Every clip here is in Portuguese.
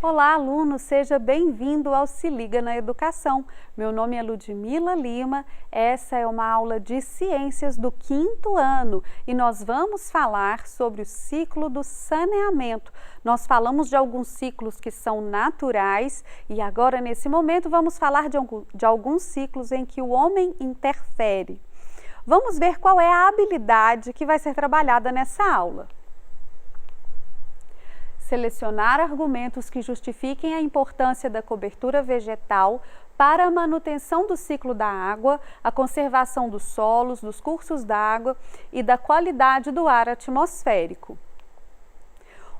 Olá, aluno, seja bem-vindo ao Se Liga na Educação. Meu nome é Ludmila Lima, essa é uma aula de Ciências do 5º ano e nós vamos falar sobre o ciclo do saneamento. Nós falamos de alguns ciclos que são naturais e agora, nesse momento, vamos falar de alguns ciclos em que o homem interfere. Vamos ver qual é a habilidade que vai ser trabalhada nessa aula. Selecionar argumentos que justifiquem a importância da cobertura vegetal para a manutenção do ciclo da água, a conservação dos solos, dos cursos d'água e da qualidade do ar atmosférico.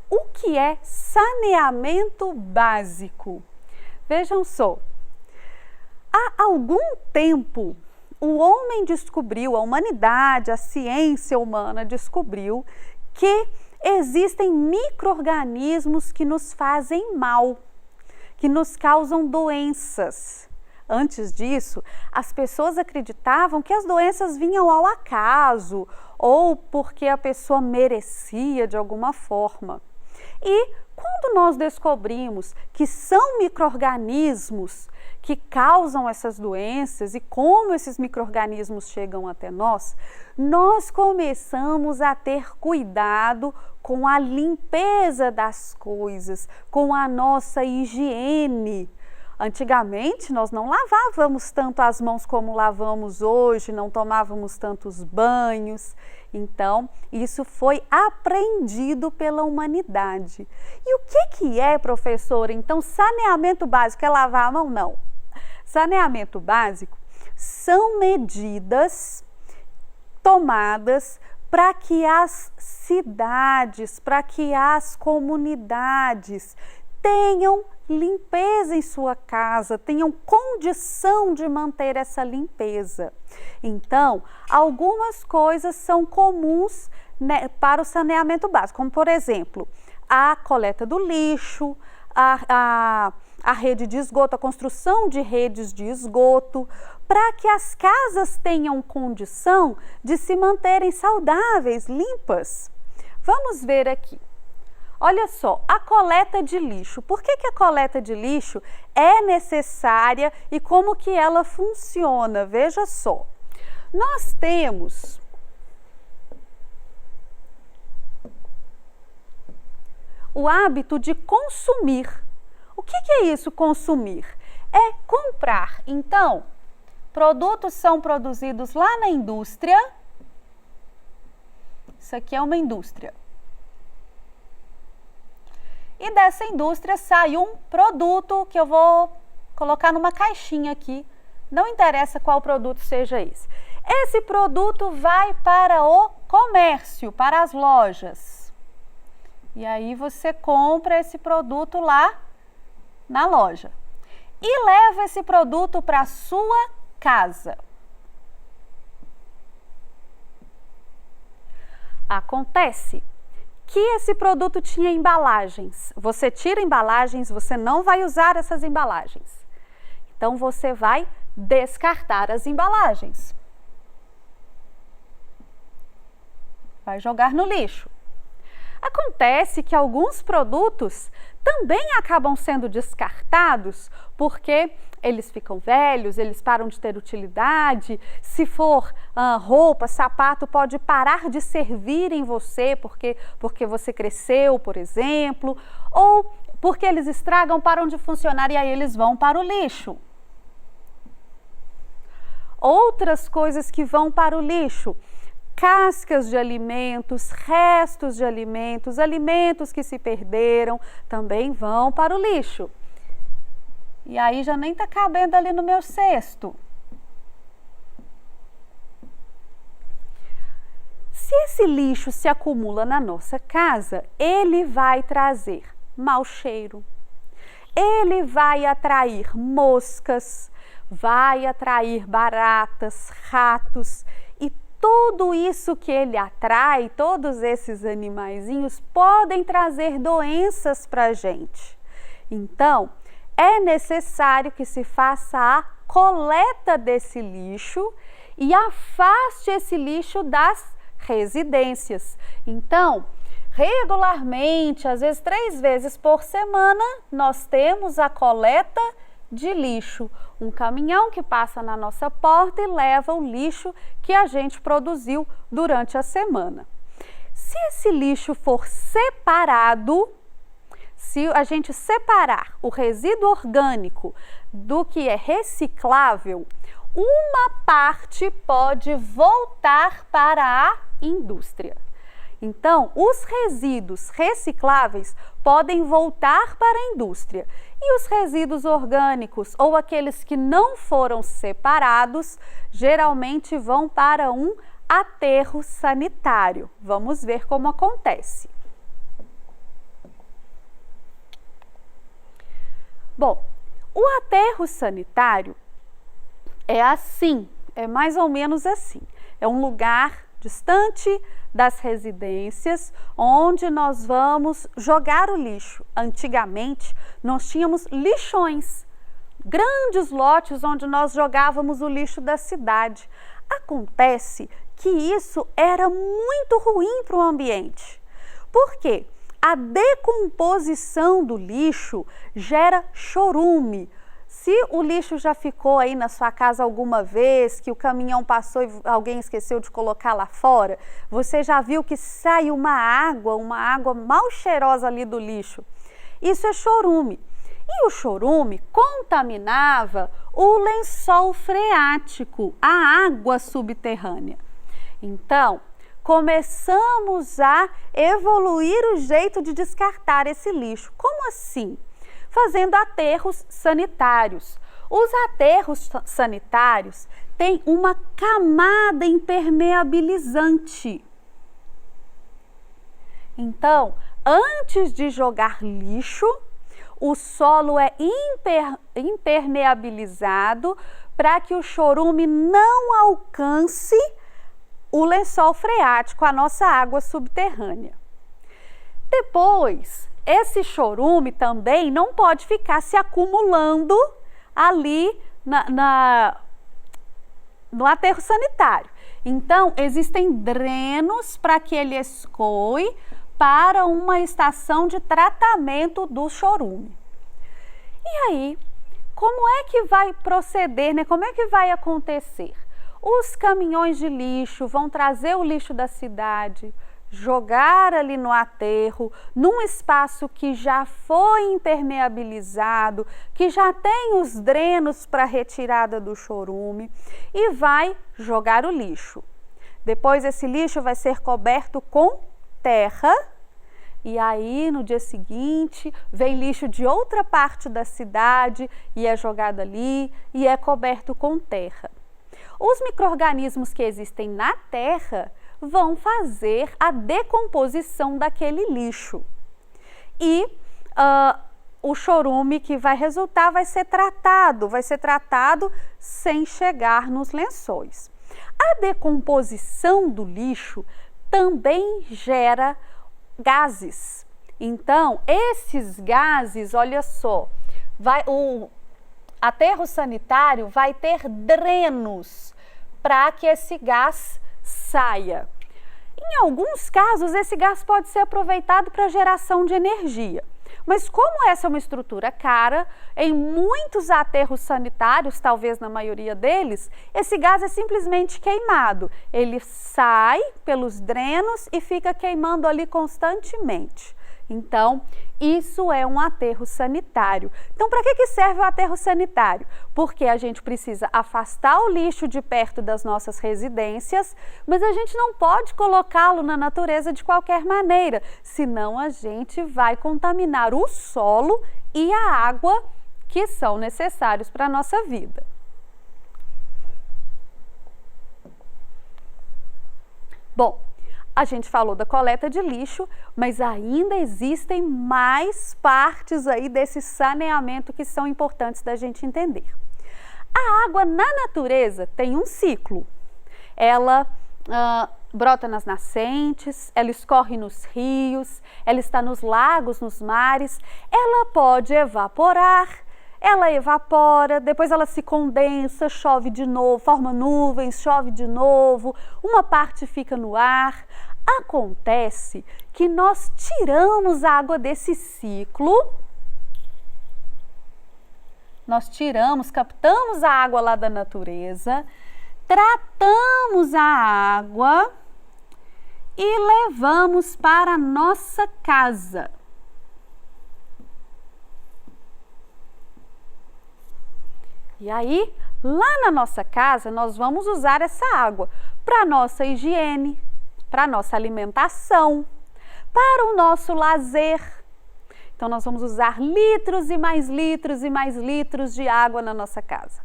O que é saneamento básico? Vejam só, há algum tempo o homem descobriu, a humanidade, a ciência humana descobriu que existem micro-organismos que nos fazem mal, que nos causam doenças. Antes disso, as pessoas acreditavam que as doenças vinham ao acaso ou porque a pessoa merecia de alguma forma. E quando nós descobrimos que são micro-organismos que causam essas doenças e como esses micro-organismos chegam até nós, nós começamos a ter cuidado com a limpeza das coisas, com a nossa higiene. Antigamente, nós não lavávamos tanto as mãos como lavamos hoje, não tomávamos tantos banhos. Então, isso foi aprendido pela humanidade. E o que é, professora? Então, saneamento básico é lavar a mão? Não. Saneamento básico são medidas tomadas para que as cidades, para que as comunidades tenham limpeza em sua casa, tenham condição de manter essa limpeza. Então, algumas coisas são comuns, né, para o saneamento básico, como por exemplo, a coleta do lixo, a rede de esgoto, a construção de redes de esgoto, para que as casas tenham condição de se manterem saudáveis, limpas. Vamos ver aqui. Olha só, a coleta de lixo. Por que a coleta de lixo é necessária e como que ela funciona? Veja só. Nós temos o hábito de consumir. O que é isso, consumir? É comprar. Então, produtos são produzidos lá na indústria. Isso aqui é uma indústria. E dessa indústria sai um produto que eu vou colocar numa caixinha aqui. Não interessa qual produto seja esse. Esse produto vai para o comércio, para as lojas. E aí você compra esse produto lá na loja. E leva esse produto para a sua casa. Acontece que esse produto tinha embalagens. Você tira embalagens, você não vai usar essas embalagens. Então, você vai descartar as embalagens. Vai jogar no lixo. Acontece que alguns produtos também acabam sendo descartados porque eles ficam velhos, eles param de ter utilidade. Se for roupa, sapato, pode parar de servir em você porque você cresceu, por exemplo, ou porque eles estragam, param de funcionar e aí eles vão para o lixo. Outras coisas que vão para o lixo: cascas de alimentos, restos de alimentos, alimentos que se perderam, também vão para o lixo. E aí já nem está cabendo ali no meu cesto. Se esse lixo se acumula na nossa casa, ele vai trazer mau cheiro, ele vai atrair moscas, vai atrair baratas, ratos. Tudo isso que ele atrai, todos esses animaizinhos, podem trazer doenças para a gente. Então, é necessário que se faça a coleta desse lixo e afaste esse lixo das residências. Então, regularmente, às vezes 3 vezes por semana, nós temos a coleta de lixo. Um caminhão que passa na nossa porta e leva o lixo que a gente produziu durante a semana. Se esse lixo for separado, se a gente separar o resíduo orgânico do que é reciclável, uma parte pode voltar para a indústria. Então, os resíduos recicláveis podem voltar para a indústria e os resíduos orgânicos ou aqueles que não foram separados geralmente vão para um aterro sanitário. Vamos ver como acontece. Bom, o aterro sanitário é assim, é mais ou menos assim. É um lugar distante das residências onde nós vamos jogar o lixo. Antigamente, nós tínhamos lixões, grandes lotes onde nós jogávamos o lixo da cidade. Acontece que isso era muito ruim para o ambiente. Por quê? A decomposição do lixo gera chorume. Se o lixo já ficou aí na sua casa alguma vez, que o caminhão passou e alguém esqueceu de colocar lá fora, você já viu que sai uma água mal cheirosa ali do lixo. Isso é chorume. E o chorume contaminava o lençol freático, a água subterrânea. Então, começamos a evoluir o jeito de descartar esse lixo. Como assim? Fazendo aterros sanitários. Os aterros sanitários têm uma camada impermeabilizante. Então, antes de jogar lixo, o solo é impermeabilizado para que o chorume não alcance o lençol freático, a nossa água subterrânea. Depois, esse chorume também não pode ficar se acumulando ali no aterro sanitário. Então, existem drenos para que ele escoe para uma estação de tratamento do chorume. E aí, como é que vai proceder, né? Como é que vai acontecer? Os caminhões de lixo vão trazer o lixo da cidade, jogar ali no aterro, num espaço que já foi impermeabilizado, que já tem os drenos para retirada do chorume e vai jogar o lixo. Depois esse lixo vai ser coberto com terra e aí no dia seguinte vem lixo de outra parte da cidade e é jogado ali e é coberto com terra. Os micro-organismos que existem na terra vão fazer a decomposição daquele lixo. E o chorume que vai resultar vai ser tratado sem chegar nos lençóis. A decomposição do lixo também gera gases. Então, esses gases, olha só, o aterro sanitário vai ter drenos para que esse gás saia. Em alguns casos, esse gás pode ser aproveitado para geração de energia. Mas como essa é uma estrutura cara, em muitos aterros sanitários, talvez na maioria deles, esse gás é simplesmente queimado. Ele sai pelos drenos e fica queimando ali constantemente. Então, isso é um aterro sanitário. Então, para que serve o aterro sanitário? Porque a gente precisa afastar o lixo de perto das nossas residências, mas a gente não pode colocá-lo na natureza de qualquer maneira, senão a gente vai contaminar o solo e a água que são necessários para a nossa vida. Bom, a gente falou da coleta de lixo, mas ainda existem mais partes aí desse saneamento que são importantes da gente entender. A água na natureza tem um ciclo. Ela brota nas nascentes, ela escorre nos rios, ela está nos lagos, nos mares, ela pode evaporar, ela evapora, depois ela se condensa, chove de novo, forma nuvens, chove de novo, uma parte fica no ar. Acontece que nós tiramos a água desse ciclo, captamos a água lá da natureza, tratamos a água e levamos para a nossa casa. E aí, lá na nossa casa, nós vamos usar essa água para nossa higiene, para nossa alimentação, para o nosso lazer. Então, nós vamos usar litros e mais litros e mais litros de água na nossa casa.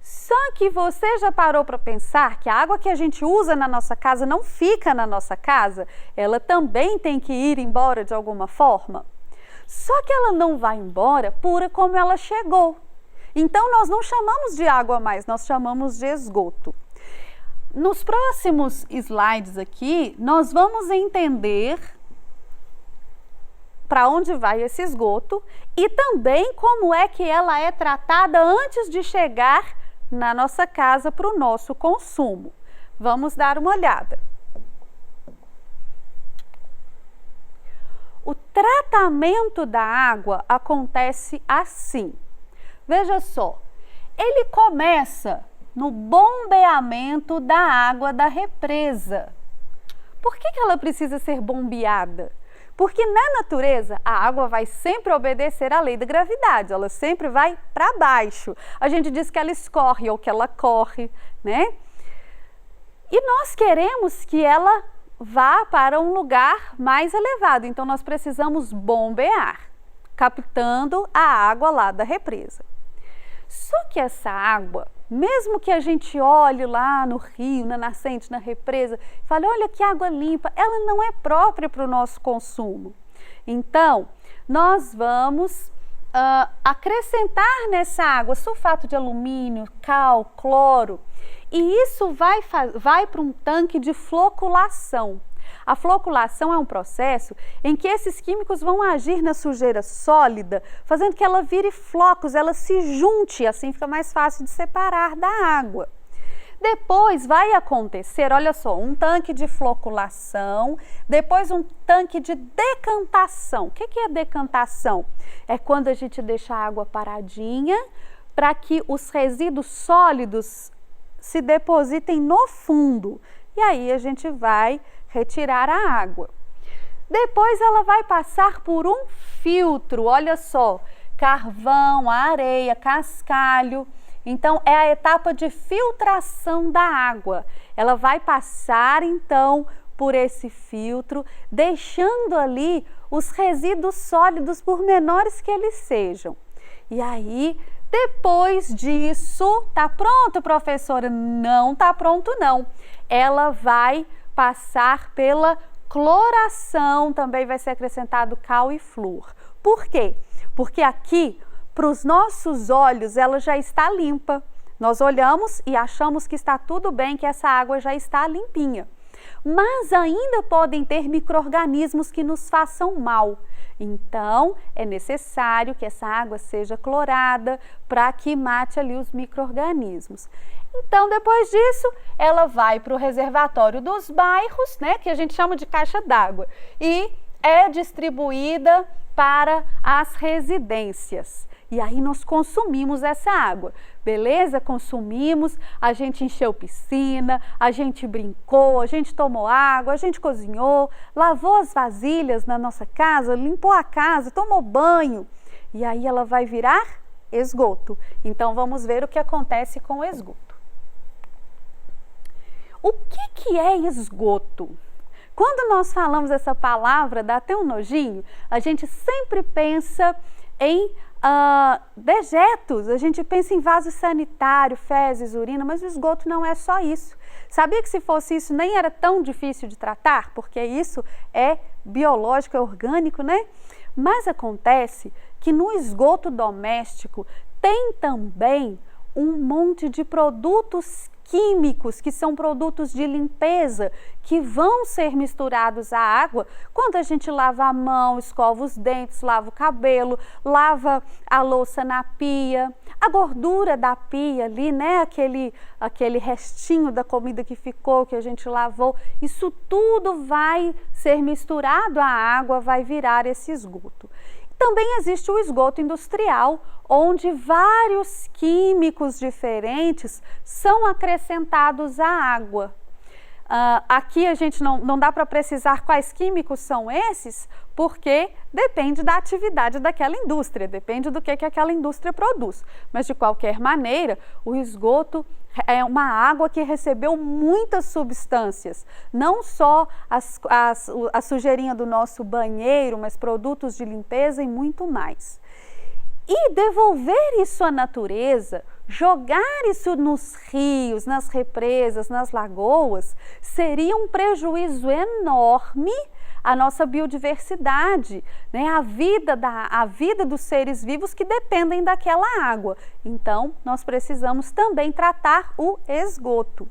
Só que você já parou para pensar que a água que a gente usa na nossa casa não fica na nossa casa? Ela também tem que ir embora de alguma forma? Só que ela não vai embora pura como ela chegou. Então, nós não chamamos de água mais, nós chamamos de esgoto. Nos próximos slides aqui, nós vamos entender para onde vai esse esgoto e também como é que ela é tratada antes de chegar na nossa casa para o nosso consumo. Vamos dar uma olhada. O tratamento da água acontece assim. Veja só, ele começa no bombeamento da água da represa. Por que ela precisa ser bombeada? Porque na natureza a água vai sempre obedecer à lei da gravidade, ela sempre vai para baixo. A gente diz que ela escorre ou que ela corre, né? E nós queremos que ela vá para um lugar mais elevado, então nós precisamos bombear, captando a água lá da represa. Só que essa água, mesmo que a gente olhe lá no rio, na nascente, na represa, e fale, olha que água limpa, ela não é própria para o nosso consumo. Então, nós vamos acrescentar nessa água sulfato de alumínio, cal, cloro, e isso vai para um tanque de floculação. A floculação é um processo em que esses químicos vão agir na sujeira sólida, fazendo que ela vire flocos, ela se junte, assim fica mais fácil de separar da água. Depois vai acontecer, olha só, um tanque de floculação, depois um tanque de decantação. O que é decantação? É quando a gente deixa a água paradinha para que os resíduos sólidos se depositem no fundo. E aí a gente vai retirar a água. Depois ela vai passar por um filtro, olha só, carvão, areia, cascalho. Então é a etapa de filtração da água. Ela vai passar então por esse filtro, deixando ali os resíduos sólidos, por menores que eles sejam. E aí, depois disso, tá pronto, professora? Não tá pronto não. Ela vai passar pela cloração, também vai ser acrescentado cal e flúor. Por quê? Porque aqui, para os nossos olhos, ela já está limpa. Nós olhamos e achamos que está tudo bem, que essa água já está limpinha. Mas ainda podem ter micro-organismos que nos façam mal. Então, é necessário que essa água seja clorada para que mate ali os micro-organismos. Então, depois disso, ela vai para o reservatório dos bairros, né, que a gente chama de caixa d'água, e é distribuída para as residências. E aí nós consumimos essa água, beleza? Consumimos, a gente encheu piscina, a gente brincou, a gente tomou água, a gente cozinhou, lavou as vasilhas na nossa casa, limpou a casa, tomou banho. E aí ela vai virar esgoto. Então vamos ver o que acontece com o esgoto. O que é esgoto? Quando nós falamos essa palavra, dá até um nojinho, a gente sempre pensa em dejetos, a gente pensa em vaso sanitário, fezes, urina, mas o esgoto não é só isso. Sabia que se fosse isso nem era tão difícil de tratar? Porque isso é biológico, é orgânico, né? Mas acontece que no esgoto doméstico tem também um monte de produtos químicos, que são produtos de limpeza, que vão ser misturados à água quando a gente lava a mão, escova os dentes, lava o cabelo, lava a louça na pia, a gordura da pia ali, né? Aquele restinho da comida que ficou, que a gente lavou, isso tudo vai ser misturado à água, vai virar esse esgoto. Também existe o esgoto industrial, onde vários químicos diferentes são acrescentados à água. Aqui a gente não dá para precisar quais químicos são esses, porque depende da atividade daquela indústria, depende do que aquela indústria produz. Mas, de qualquer maneira, o esgoto é uma água que recebeu muitas substâncias, não só a sujeirinha do nosso banheiro, mas produtos de limpeza e muito mais. E devolver isso à natureza, jogar isso nos rios, nas represas, nas lagoas, seria um prejuízo enorme à nossa biodiversidade, né? A vida dos seres vivos que dependem daquela água. Então, nós precisamos também tratar o esgoto.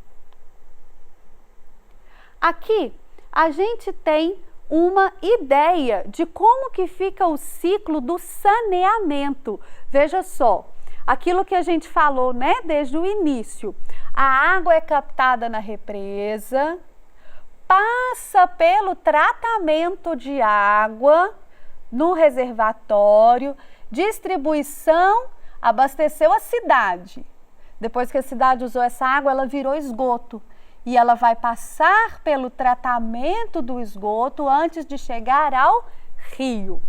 Aqui, a gente tem uma ideia de como que fica o ciclo do saneamento. Veja só, aquilo que a gente falou, né, desde o início. A água é captada na represa, passa pelo tratamento de água no reservatório, distribuição, abasteceu a cidade. Depois que a cidade usou essa água, ela virou esgoto. E ela vai passar pelo tratamento do esgoto antes de chegar ao rio.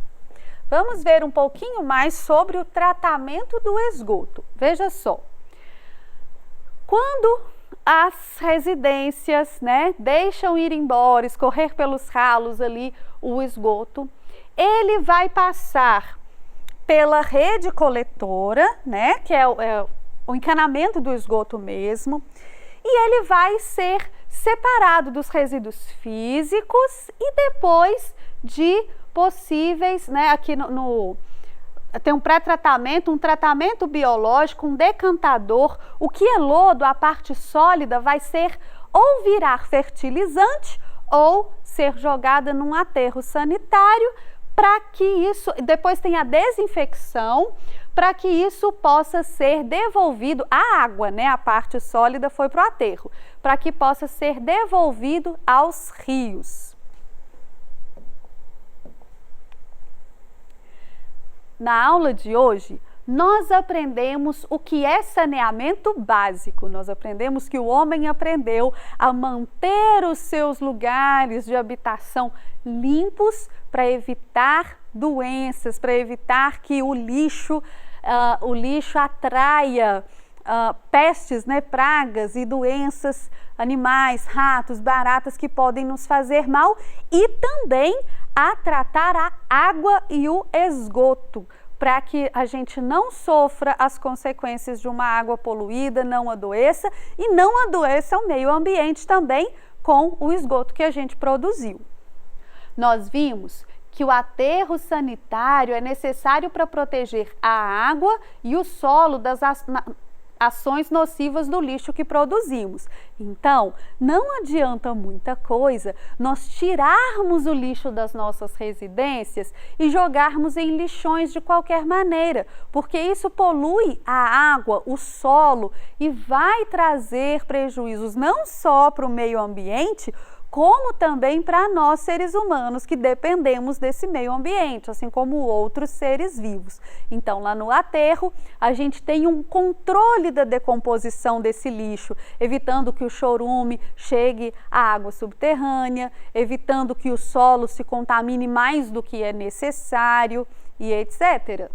Vamos ver um pouquinho mais sobre o tratamento do esgoto. Veja só, quando as residências, né, deixam ir embora, escorrer pelos ralos ali o esgoto, ele vai passar pela rede coletora, né, que é o encanamento do esgoto mesmo, e ele vai ser separado dos resíduos físicos e depois de possíveis, né, aqui tem um pré-tratamento, um tratamento biológico, um decantador. O que é lodo, a parte sólida, vai ser ou virar fertilizante ou ser jogada num aterro sanitário para que isso, depois tem a desinfecção, para que isso possa ser devolvido, a água, né, a parte sólida foi para o aterro, para que possa ser devolvido aos rios. Na aula de hoje, nós aprendemos o que é saneamento básico. Nós aprendemos que o homem aprendeu a manter os seus lugares de habitação limpos para evitar doenças, para evitar que o lixo atraia pestes, né, pragas e doenças, animais, ratos, baratas que podem nos fazer mal, e também a tratar a água e o esgoto, para que a gente não sofra as consequências de uma água poluída, não adoeça e não adoeça o meio ambiente também com o esgoto que a gente produziu. Nós vimos que o aterro sanitário é necessário para proteger a água e o solo das ações nocivas do lixo que produzimos. Então, não adianta muita coisa nós tirarmos o lixo das nossas residências e jogarmos em lixões de qualquer maneira, porque isso polui a água, o solo e vai trazer prejuízos não só para o meio ambiente, como também para nós seres humanos que dependemos desse meio ambiente, assim como outros seres vivos. Então, lá no aterro, a gente tem um controle da decomposição desse lixo, evitando que o chorume chegue à água subterrânea, evitando que o solo se contamine mais do que é necessário e etc.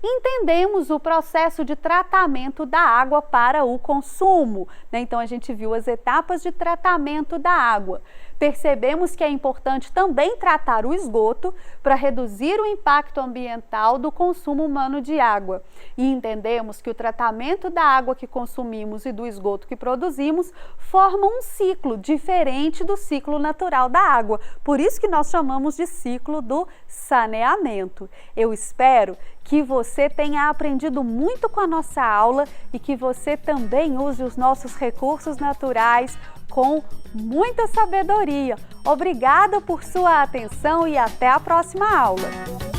Entendemos o processo de tratamento da água para o consumo, né? Então, a gente viu as etapas de tratamento da água. Percebemos que é importante também tratar o esgoto para reduzir o impacto ambiental do consumo humano de água. E entendemos que o tratamento da água que consumimos e do esgoto que produzimos formam um ciclo diferente do ciclo natural da água. Por isso que nós chamamos de ciclo do saneamento. Eu espero que você tenha aprendido muito com a nossa aula e que você também use os nossos recursos naturais com muita sabedoria. Obrigada por sua atenção e até a próxima aula!